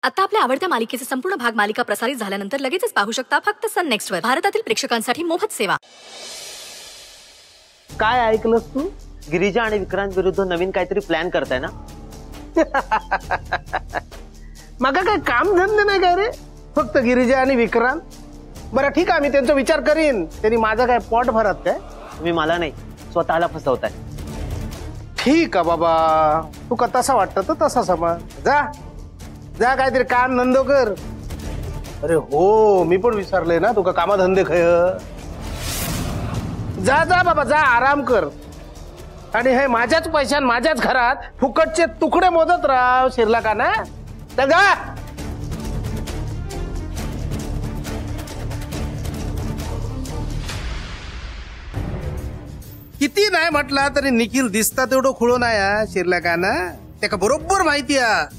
आता आपल्या आवडत्या मालिकेचे संपूर्ण भाग मालिका प्रसारित झाल्यानंतर लगेचच पाहू शकता फक्त सन नेक्स्ट वर. भारतातील प्रेक्षकांसाठी मोफत सेवा. काय ऐकलंस तू? गिरिजा आणि विक्रांत विरुद्ध नवीन काहीतरी प्लॅन करताय ना? मग काय काम धंदे नाही काय रे? फक्त गिरिजा आणि विक्रांत. बरं ठीक आहे, मी त्यांचा विचार करीन. त्यांनी माझा काय पोट भरत काय? तुम्ही मला नाही स्वतःला फसवताय. ठीक आहे बाबा, तू का तसा वाटतं तर तसा समज. जा जा काहीतरी काम धंदो कर. अरे हो, मी पण विचारलंय ना तुका कामा धंदे खय. जा जा बाबा जा, आराम कर. आणि हे माझ्याच पैशान माझ्याच घरात फुकटचे तुकडे मोदत राव शिरला का ना? तर जा. किती नाही म्हटला तरी निखिल दिसता तेवढं खुळो नाही शिरला का ना? त्याका बरोबर माहिती आहे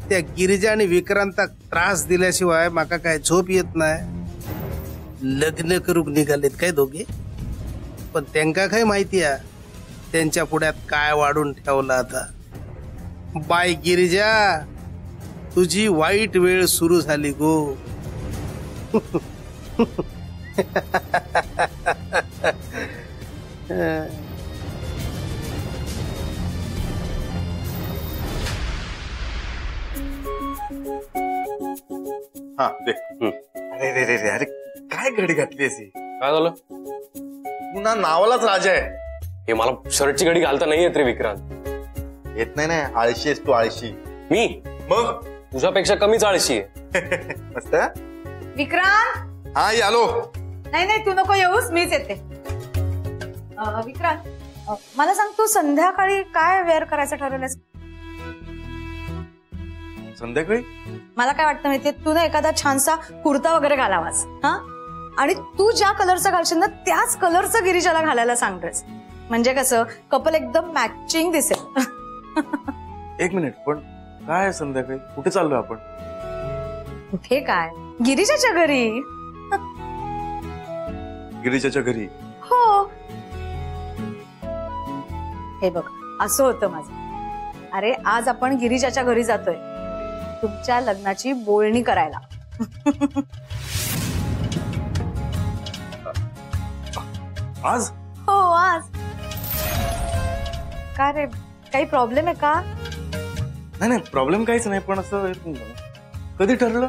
त्या गिरिजा आणि विक्रांताक त्रास दिल्याशिवाय माका काय झोप येत नाही. लग्न करूक निघालेत काय दोघे, पण त्यांका काय माहिती आहे त्यांच्या पुढ्यात काय वाढून ठेवलं. आता बाय गिरिजा, तुझी वाईट वेळ सुरू झाली गो. हा दे. अरे रे रे रे, अरे काय घडी घातली अशी? काय झालं? पुन्हा नावालाच राजा आहे. हे मला शर्टची घडी घालता नाही येत रे विक्रांत. येत नाही ना, आळशी आहेस तू, आळशी. मी मग तुझ्यापेक्षा कमीच आळशी आहे. मस्त. विक्रांत, हा आलो. नाही नाही तू नको येऊस, मीच येते. विक्रांत, मला सांग, तू संध्याकाळी काय वेअर करायचं ठरवलंस? संध्याकाळी मला काय वाटतं माहितीये, तू ना एखादा छानसा कुर्ता वगैरे घालावास. हा, आणि तू ज्या कलरचा घालशील ना त्याच कलरचं गिरिजाला घालायला सांगतेस. म्हणजे कसं कपल एकदम मॅचिंग दिसेल. एक मिनिट, पण काय संध्याकाळी कुठे चाललोय आपण? कुठे काय, गिरिजाच्या घरी. गिरिजाच्या घरी? हो. हे बघ, असं होतं माझं. अरे आज आपण गिरिजाच्या घरी जातोय तुमच्या लग्नाची बोलणी करायला. आज? हो आज. का रे, काही प्रॉब्लेम आहे का? नाही नाही, प्रॉब्लेम काहीच नाही, पण असं कधी ठरलं?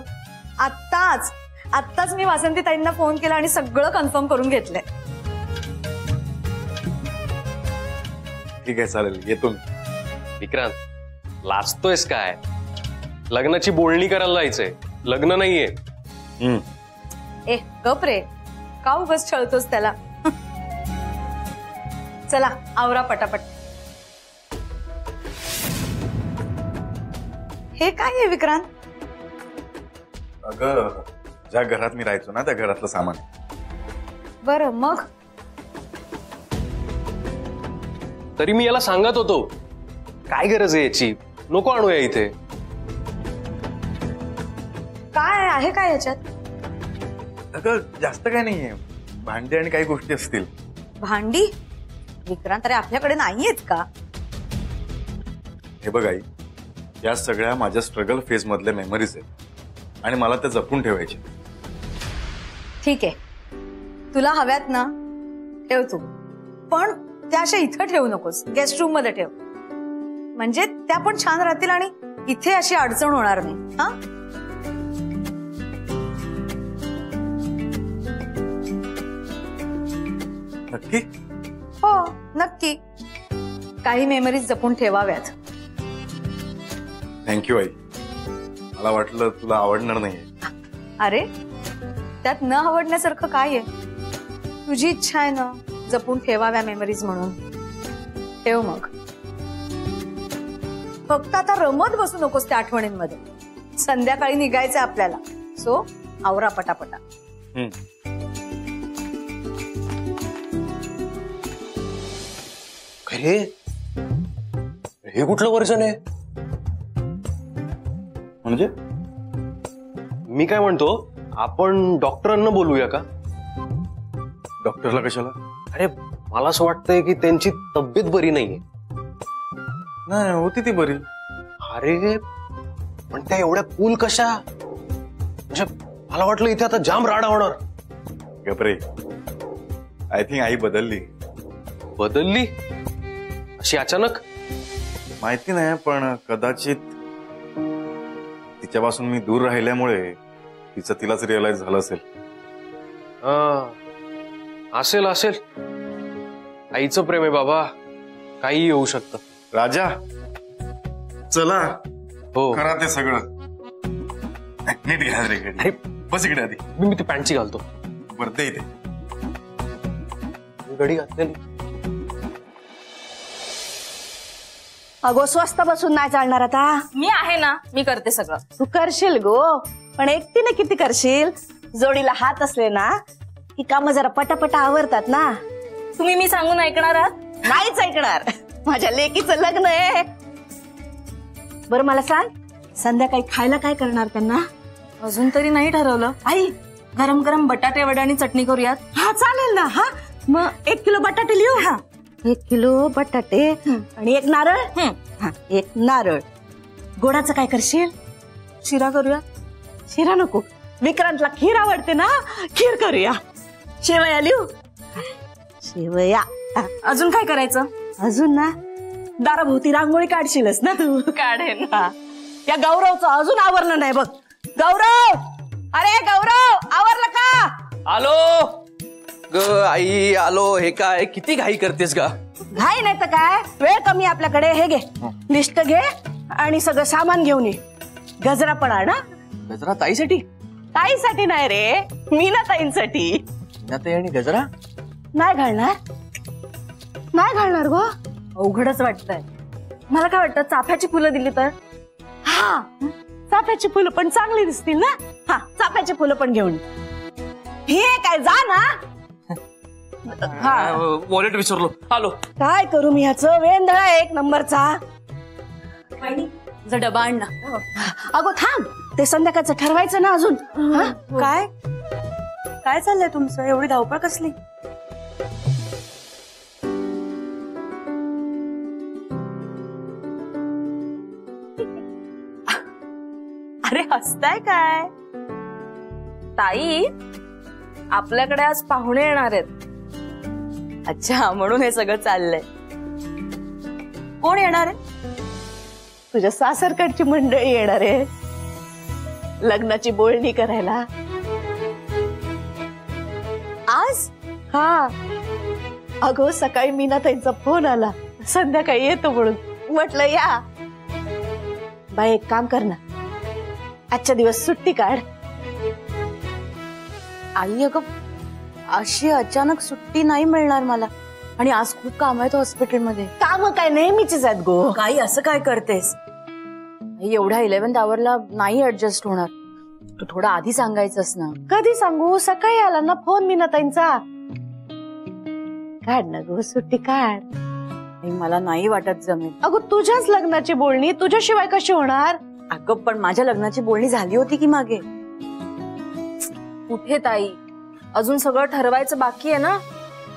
आत्ताच मी वासंती ताईंना फोन केला आणि सगळं कन्फर्म करून घेतलंय. ठीक आहे, चालेल, येतो मी. विक्रांत, लाजतोयस काय? लग्नाची बोलणी करायला जायचंय, लग्न नाहीये. ए गप रे, का उगाच छळतोस त्याला? चला आवरा पटापट. हे काय आहे विक्रांत? अगं, ज्या घरात मी राहायचो ना त्या घरातलं सामान. बरं, मग? तरी मी याला सांगत होतो, काय गरज आहे याची, नको आणूया इथे. काय आहे काय याच्यात? अगं जास्त काय नाहीये, भांडी आणि काही गोष्टी असतील. भांडी? विक्रांत, अरे आपल्याकडे नाहीयेत का? हे बघ आई, या सगळ्या माझ्या स्ट्रगल फेज मधल्या मेमरीज आहेत आणि मला त्या जपून ठेवायचे. ठीक आहे, तुला हव्यात ना, ठेव तू, पण त्या अशा इथं ठेवू नकोस, गेस्ट रूम मध्ये ठेव. म्हणजे त्या पण छान राहतील आणि इथे अशी अडचण होणार नाही. हा, नक्की? हो नक्की. काही मेमरीज जपून ठेवाव्यात. थँक्यू आई. मला वाटलं तुला आवडणार नाहीये. अरे त्यात न आवडण्यासारखं काय आहे? तुझी इच्छा आहे ना जपून ठेवाव्या मेमरीज म्हणून, ठेव मग. फक्त आता रमत बसू नकोस त्या आठवणींमध्ये. संध्याकाळी निघायचं आपल्याला, सो आवरा पटापटा. अरे हे कुठलं वर्जन आहे? म्हणजे मी काय म्हणतो, आपण डॉक्टरांना बोलूया का? डॉक्टरला कशाला? अरे मला असं वाटतंय की त्यांची तब्येत बरी नाहीये. नाही, होती ती बरी. अरे पण त्या एवढ्या कूल कशा? म्हणजे मला वाटलं इथे आता जाम राडा होणार. गपरे, आय थिंक आई बदलली. बदलली अशी अचानक? माहिती नाही, पण कदाचित तिच्यापासून मी दूर राहिल्यामुळे तिचं तिलाच रिअलाइज झालं असेल. असेल असेल. आईचं प्रेम आहे बाबा, काही येऊ शकतं. राजा, चला. हो, करा ते सगळं. नीट घ्या रे गाडी. अरे बस इकडे आधी. मी ती पॅन्टची घालतो. वरते इथे गडी घातलेली. अगो स्वस्त बसून नाही चालणार आता. मी आहे ना, मी करते सगळं. तू करशील गो, पण एकटीने किती करशील? जोडीला हात असले ना की काम जरा पटापटा आवरतात ना. तुम्ही मी सांगून ऐकणार आहात? नाहीच ऐकणार. माझ्या लेकीचं लग्न आहे. बरं मला सांग, संध्याकाळी खायला काय करणार त्यांना? अजून तरी नाही ठरवलं. आई, गरम गरम बटाटे वडे आणि चटणी करूयात. हा चालेल ना. हा मग 1 किलो बटाटे लिहू. हा 1 किलो बटाटे आणि 1 नारळ. हा 1 नारळ. गोडाचं काय करशील? शिरा करूया. शिरा नको, विक्रांतला खीर आवडते ना, खीर करूया. शेवया लिहू. शेवया. अजून काय करायचं? अजून ना दाराभोवती रांगोळी काढशीलच ना तू. काढेन. या गौरवचं अजून आवरलं नाही बघ. गौरव, अरे गौरव, आवरलं का? आलो ग आई, आलो. हे काय किती घाई करतेस का? घाई नाही तर काय, वेळ कमी आपल्याकडे. हे घे लिस्ट घे आणि सगळं सामान घेऊन ये. गजरा पण आण. गजरा ताईसाठी? ताईसाठी नाही रे, मीना ताईंसाठी. ताई आणि गजरा नाही घालणार? नाही घालणार गो? अवघडच वाटतंय. मला काय वाटतं, चाफ्याची फुलं दिली तर? हा, चाफ्याची फुलं पण चांगली दिसतील ना. हा, चाफ्याची फुलं पण घेऊन हे काय जा ना. हा, वॉलेट विसरलो. आलो. काय करू मी ह्याचं? वेंधळा 1 नंबरचा. डबा आण ना. अगो थांब, ते संध्याकाळचं ठरवायचं ना अजून. काय काय चाललंय तुमचं? एवढी धावपळ कसली? अरे हसताय काय? ताई, आपल्याकडे आज पाहुणे येणार आहेत. अच्छा, म्हणून हे सगळं चाललंय. कोण येणार आहे? तुझ्या सासरकडची मंडळी येणार आहे लग्नाची बोलणी करायला आज. हा, अगो सकाळी मीनाताईंचा फोन आला, संध्याकाळी येतो म्हणून. म्हटलं या. बाई एक काम कर ना, आजच्या दिवस सुट्टी काढ. आई, अगं अशी अचानक सुट्टी नाही मिळणार मला. आणि आज खूप काम आहेत हॉस्पिटलमध्ये. काम काय नेहमीचीच आहेत गो. काही असं काय करतेस? एवढ्या 11th आवरला नाही ऍडजस्ट होणार. तू थोडं आधी सांगायचंस ना. कधी सांगू? सकाळी आला ना फोन मीनाताईंचा. काढ ना गो सुट्टी, काढ. मला नाही वाटत जमेल. अगो तुझ्याच लग्नाची बोलणी तुझ्याशिवाय कशी होणार? अगं पण माझ्या लग्नाची बोलणी झाली होती की मागे. कुठे ताई, अजून सगळं ठरवायचं बाकी आहे ना.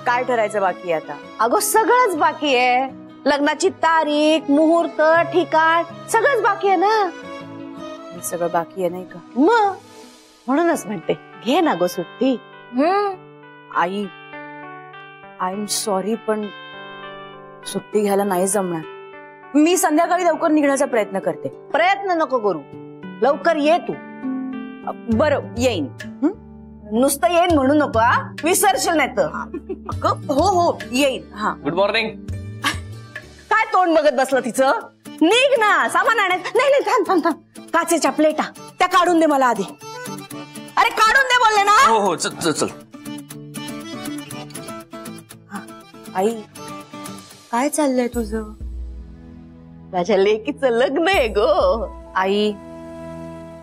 काय ठरायचं बाकी आता? अगो सगळंच बाकी आहे. लग्नाची तारीख, मुहूर्त, ठिकाण सगळंच बाकी आहे ना. हे सगळं बाकी आहे नाही का? मग म्हणूनच म्हणते घे ना गो सुट्टी. आई, आय एम सॉरी, पण सुट्टी घ्यायला नाही जमणार. मी संध्याकाळी लवकर निघण्याचा प्रयत्न करते. प्रयत्न नको करू, लवकर ये तू. बरं येईन. नुसतं येईन म्हणू नको, विसरशील नाही तर. हो हो येईन. हा, गुड मॉर्निंग. काय तोंड बघत बसलं तिचं? निघ ना, सामान आणायचं. नाही नाही, थांब थांब थांब. काचेच्या प्लेटा त्या काढून दे मला आधी. अरे काढून दे बोलले ना. हो हो, चल चल चल. आई, काय चाललंय तुझं? माझ्या लेकीचं लग्न आहे गो. आई,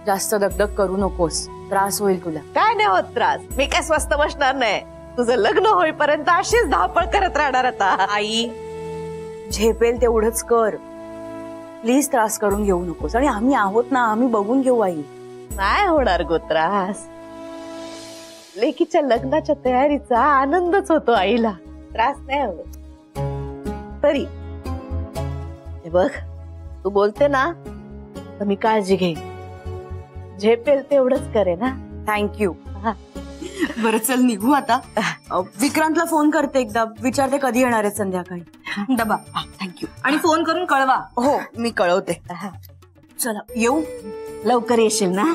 जास्त दगदग करू नकोस, त्रास होईल तुला. काय नाही होत त्रास, मी काय स्वस्त बसणार नाही. तुझं लग्न होईपर्यंत अशीच धावपळ करत राहणार आता. आई, झेपेल तेवढंच कर, प्लीज त्रास करून घेऊ नकोस. आणि आम्ही आहोत ना, आम्ही बघून घेऊ. आई, नाही होणार गो त्रास. लेकीच्या लग्नाच्या तयारीचा आनंदच होतो आईला, त्रास नाही होत. तरी हे बघ, तू बोलते ना तर मी काळजी घेईन. झेपेल तेवढंच करे ना. थँक्यू. बरं चल निघू आता. विक्रांतला फोन करते एकदा, विचारते कधी येणार आहे संध्याकाळी. डबा. थँक्यू. आणि फोन करून कळवा. हो मी कळवते. चला येऊ. लवकर येशील ना.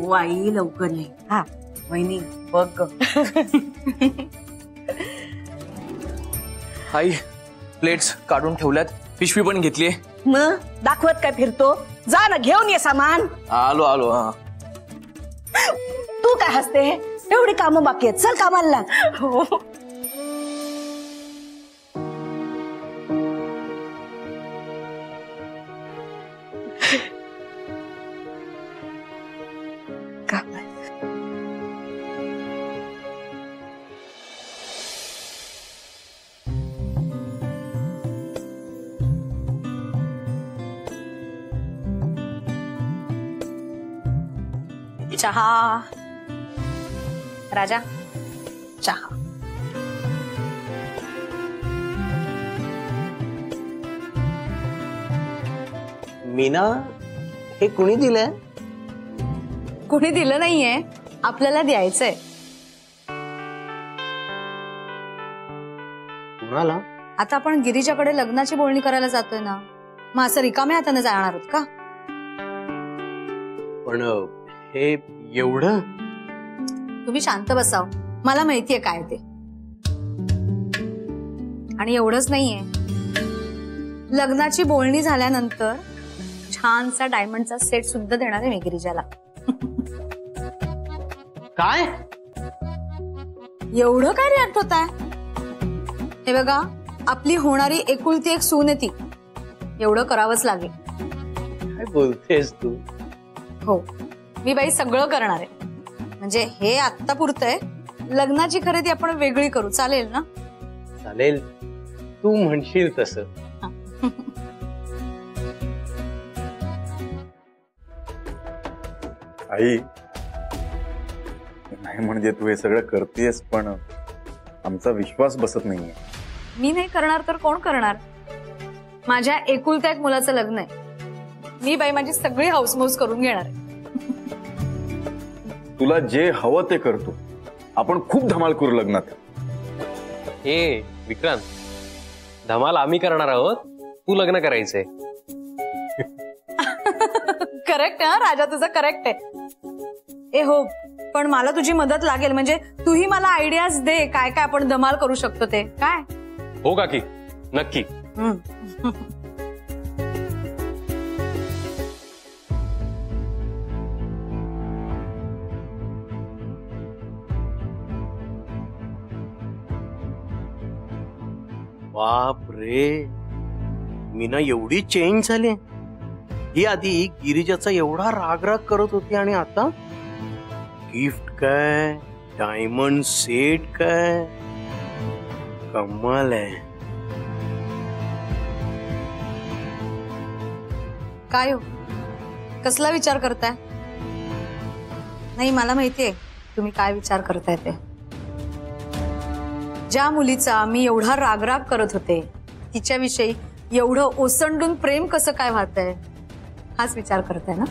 वाई लवकर येईल. हा. वहिनी बघ. आई प्लेट्स काढून ठेवल्यात, पिशवी पण घेतलीये. मग दाखवत काय फिरतो, जा ना घेऊन ये सामान. आलो आलो. हा तू काय हसते, एवढी कामं बाकी आहेत, चल कामाला लाग. हो. चहा. राजा चहा. मीना, हे कुणी दिलंय? कुणी दिलं नाहीये, आपल्याला द्यायचंय. कुणाला? आता आपण गिरीजाकडे लग्नाची बोलणी करायला जातोय ना, मग असं रिकाम्या हाताने जाणार आहोत का? पण हे एवढं? तुम्ही शांत बसाव, मला माहितीये काय ते. आणि एवढंच नाहीये, लग्नाची बोलणी झाल्यानंतर छानसा डायमंडचा सेट सुद्धा देणार आहे मी गिरिजाला. काय? एवढं काय रिॲक्ट होत आहे? हे बघा, आपली होणारी एकुलती एक सून आहे ती, एवढं करावंच लागेल. काय बोलतेस तू? हो, मी बाई सगळं करणार आहे. म्हणजे हे आत्ता पुरतंय, लग्नाची खरेदी आपण वेगळी करू, चालेल ना? चालेल, तू म्हणशील तसं. आई नाही म्हणजे तू हे सगळं करतेस, पण आमचा विश्वास बसत नाहीये. मी नाही करणार तर कोण करणार? माझ्या एकुलत्या एक मुलाचं लग्न आहे, मी बाई माझी सगळी हौसमौस करून घेणार आहे. तुला जे हवं ते करतो, आपण खूप धमाल करू लग्नात. ए विक्रांत, धमाल आम्ही करणार आहोत, तू लग्न करायचंय. करेक्ट हा राजा, तुझं करेक्ट आहे. ए हो, पण मला तुझी मदत लागेल. म्हणजे तूही मला आयडियाज दे, काय काय आपण धमाल करू शकतो ते. काय? हो काकी, नक्की. बाप रे, मीना एवढी चेंज झाली. ही आधी गिरिजाचा एवढा राग करत होती आणि आता गिफ्ट काय, डायमंड सेट काय, कमाल आहे. काय हो, कसला विचार करताय? नाही, मला माहितीये तुम्ही काय विचार करताय ते. ज्या मुलीचा मी एवढा राग करत होते, तिच्याविषयी एवढं ओसंडून प्रेम कसं काय वाहतंय, हाच विचार करताय ना?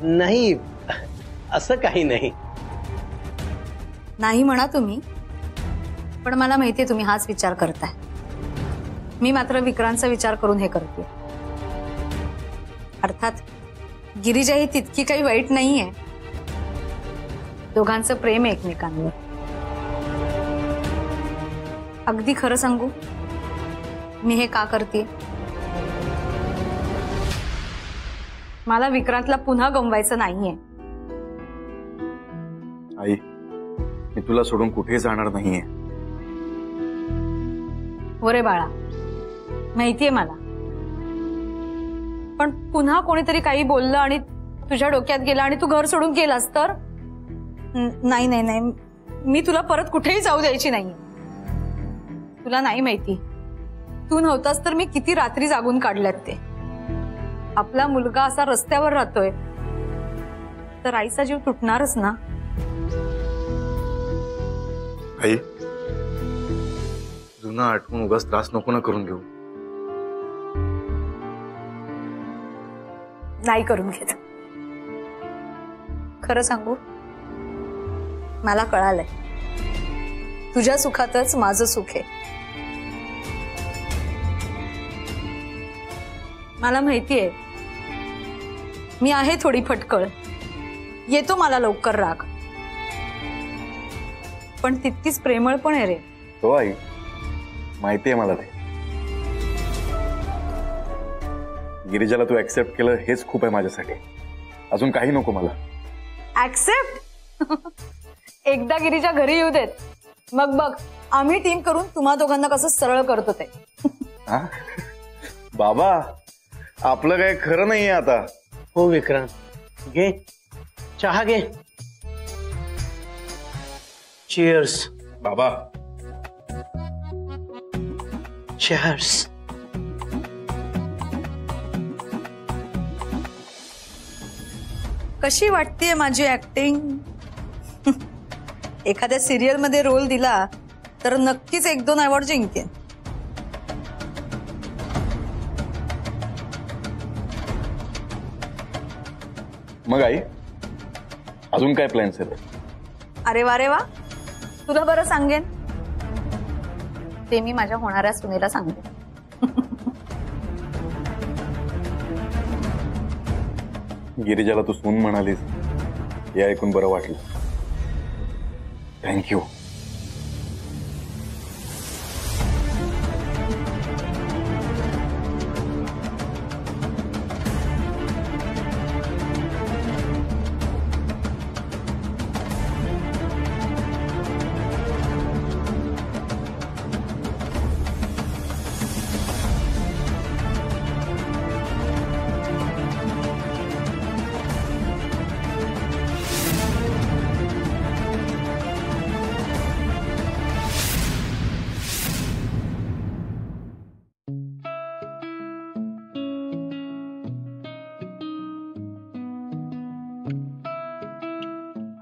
नाही, असं काही नाही. नाही म्हणा तुम्ही, पण मला माहितीये तुम्ही हाच विचार करताय. मी मात्र विक्रांतचा विचार करून हे करते. अर्थात गिरिजा ही तितकी काही वाईट नाहीये, दोघांचं प्रेम आहे एकमेकांवर. अगदी खरं सांगू, मी हे का करते? मला विक्रांतला पुन्हा गमवायचं नाहीये. आई, मी तुला सोडून कुठेही जाणार नाहीये. हो रे बाळा, माहितीये मला. पण पुन्हा कोणीतरी काही बोललं आणि तुझ्या डोक्यात गेलं आणि तू घर सोडून गेलास तर? नाही नाही नाही, मी तुला परत कुठेही जाऊ द्यायची नाही. तुला नाही माहिती, तू नव्हतास तर मी किती रात्री जागून काढल्यात ते. आपला मुलगा असा रस्त्यावर राहतोय तर आईचा जीव तुटणारच ना. आई, जुना आठवून उगाच त्रास नको ना करून घेऊ. नाही करून घेत. खरं सांगू, मला कळालंय तुझ्या सुखातच माझं सुख आहे. मला माहितीये मी आहे थोडी फटकळ, येतो मला लवकर राग, पण तितकीच प्रेमळ पण आहे रे. हो आई, माहितीये मला ते. गिरिजाला तू ऍक्सेप्ट केलं हेच खूप आहे माझ्यासाठी. अजून काही नको मला. ऍक्सेप्ट? एकदा गिरीच्या घरी येऊ देत, मग बघ आम्ही टीम करून तुम्हा दोघांना कसं सरळ करतो ते. हा? बाबा, आपलं काय खरं नाहीये आता. हो विक्रांत, घे चहा घे. चीयर्स बाबा. चीयर्स. कशी वाटतेय माझी ऍक्टिंग? एखाद्या सिरियल मध्ये रोल दिला तर नक्कीच 1-2 अवॉर्ड जिंकेन. मग आई, अजून काय प्लॅन्स आहेत? अरे वा रे वा, तुला बरं सांगेन ते मी माझ्या होणाऱ्या सुनेला सांगते. गिरिजाला तू सून म्हणालीस हे ऐकून बरं वाटलं. थँक्यू.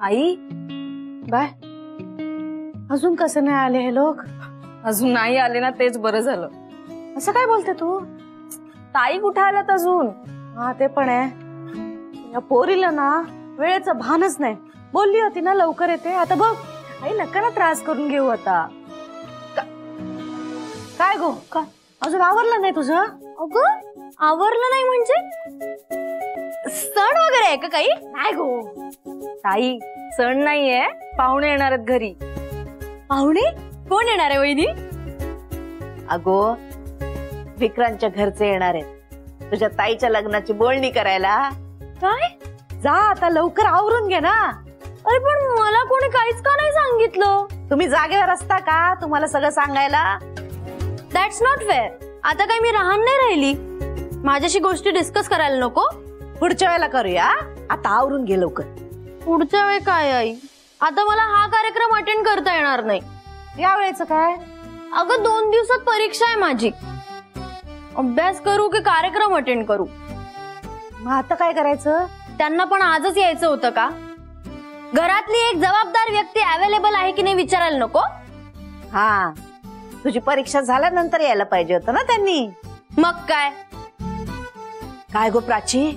आई बाय, अजून कसं नाही आले हे लोक? अजून नाही आले ना, तेच बरं झालं. असं काय बोलते तू? ताई कुठे आल्यात अजून? हा ते पण आहे. या पोरीला ना वेळेचं भानच नाही. बोलली होती ना लवकर येते, आता बघ. आई नका ना त्रास करून घेऊ आता. काय गो, का अजून आवरलं नाही तुझं? अगं आवरलं नाही म्हणजे सण वगैरे आहे का काही? नाही गो ताई, सण नाहीये, पाहुणे येणार आहेत घरी. पाहुणे? कोण येणार आहे वहिनी? अगो विक्रांतच्या घरचे येणार आहेत तुझ्या ताईच्या लग्नाची बोलणी करायला. काय? जा आता लवकर आवरून घे ना. अरे पण मला कोणी काहीच का नाही सांगितलं? तुम्ही जागेवर असता का तुम्हाला सगळं सांगायला? That's not fair. आता काही मी राहण नाही राहिली. माझ्याशी गोष्टी डिस्कस करायला नको? पुढच्या वेळेला करूया, आता आवरून घे लवकर. पुढच्या वेळी काय आई? आता मला हा कार्यक्रम अटेंड करता येणार नाही. या वेळेचं काय? अगं 2 दिवसात परीक्षा आहे माझी. अभ्यास करू की कार्यक्रम अटेंड करू? मग आता काय करायचं? त्यांना पण आजच यायचं होतं का? घरातली एक जबाबदार व्यक्ती अवेलेबल आहे की नाही विचारायला नको? हा, तुझी परीक्षा झाल्यानंतर यायला पाहिजे होतं ना त्यांनी. मग काय? काय गो प्राची,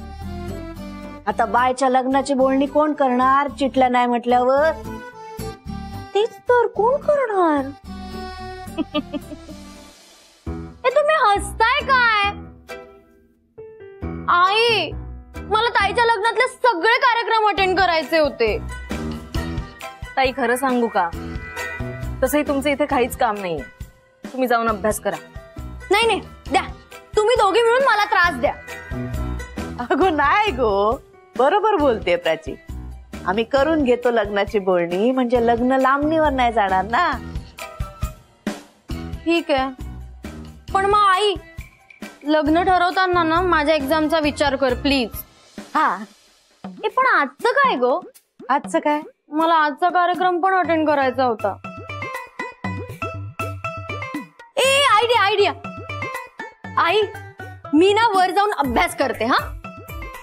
आता बायच्या लग्नाची बोलणी कोण करणार? चिटल्या नाही म्हटल्यावर. तेच तर, कोण करणार? तुम्ही हसताय काय? आई, मला ताईच्या लग्नातले सगळे कार्यक्रम अटेंड करायचे होते. ताई खरं सांगू का, तसंही तुमचं इथे काहीच काम नाहीये. तुम्ही जाऊन अभ्यास करा. नाही नाही, द्या तुम्ही दोघे मिळून मला त्रास द्या. अगो नाही गो, बरोबर बोलते प्राची. आम्ही करून घेतो लग्नाची बोलणी, म्हणजे लग्न लांबणीवर नाही जाणार ना. ठीक आहे, पण मग आई लग्न ठरवताना ना माझ्या एक्झामचा विचार कर प्लीज. हा, पण आजचं काय गो? आजचं काय? मला आजचा कार्यक्रम पण अटेंड करायचा होता. Idea idea. आई, मी ना वर जाऊन अभ्यास करते. हा,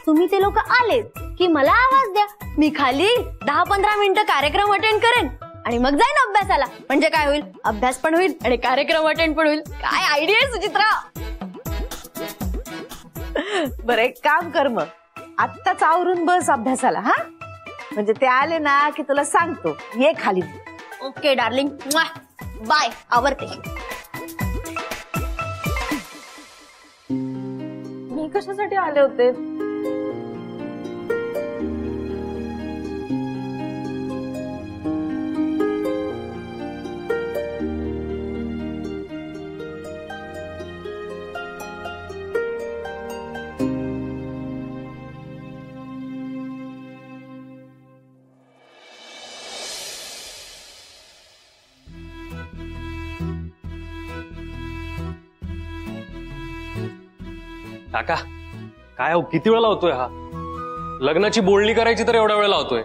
तुम्ही ते लोक आले की मला आवाज द्या. मी खाली 10-15 मिनिटं कार्यक्रम अटेंड करेन आणि मग जाईन अभ्यासाला. म्हणजे काय होईल, अभ्यास पण होईल आणि कार्यक्रम अटेंड पण होईल. काय आयडिया आहे सुचित्रा? बरं एक काम कर, मग आत्ताच आवरून बस अभ्यासाला हा. म्हणजे ते आले ना की तुला सांगतो, ये खाली. Okay darling, bye. आवडते. मी कशासाठी आले होते? काका काय हो, किती वेळा लावतोय हा? लग्नाची बोलणी करायची तर एवढा वेळ लावतोय.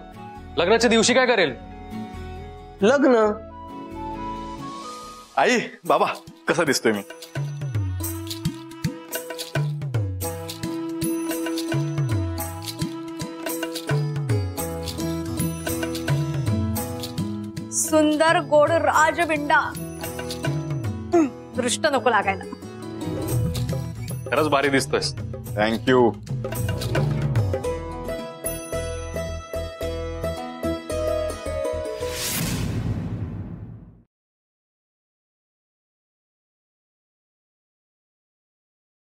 लग्नाच्या दिवशी काय करेल? लग्न. आई बाबा कसा दिसतोय मी? सुंदर गोड राजबिंडा. दृष्ट नको लागायला. खरंच भारी दिसतोयस. थँक्यू.